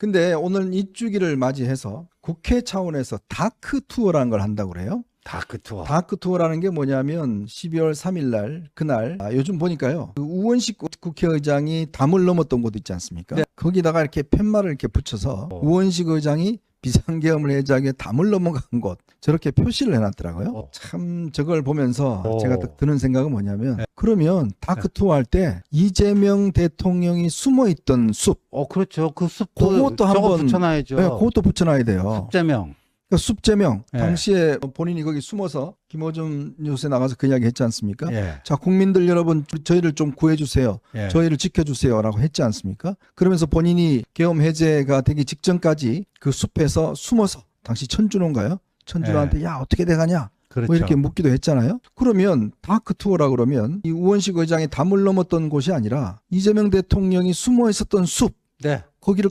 근데 오늘 입주기를 맞이해서 국회 차원에서 다크 투어라는 걸 한다고 그래요. 다크 투어. 다크 투어라는 게 뭐냐면 12월 3일 날 그날 요즘 보니까요. 그 우원식 국회의장이 담을 넘었던 곳 있지 않습니까? 네. 거기다가 이렇게 팻말을 이렇게 붙여서 우원식 의장이 비상계엄을 해자하게 담을 넘어간 곳 저렇게 표시를 해놨더라고요. 참 저걸 보면서 제가 딱 드는 생각은 뭐냐면 그러면 다크 투어 할 때 이재명 대통령이 숨어있던 숲 그렇죠. 그 숲도 그것도 저거 한번 붙여놔야죠. 네, 그것도 붙여놔야 돼요. 숲제명. 그러니까 숲제명 예. 당시에 본인이 거기 숨어서 김어준 뉴스에 나가서 그 이야기 했지 않습니까? 예. 자, 국민들 여러분 저희를 좀 구해주세요. 예. 저희를 지켜주세요라고 했지 않습니까? 그러면서 본인이 계엄 해제가 되기 직전까지 그 숲에서 숨어서 당시 천준호인가요? 천준호한테 야 어떻게 돼가냐? 그렇죠. 뭐 이렇게 묻기도 했잖아요. 그러면 다크 투어라 그러면 이 우원식 의장이 담을 넘었던 곳이 아니라 이재명 대통령이 숨어 있었던 숲 네. 거기를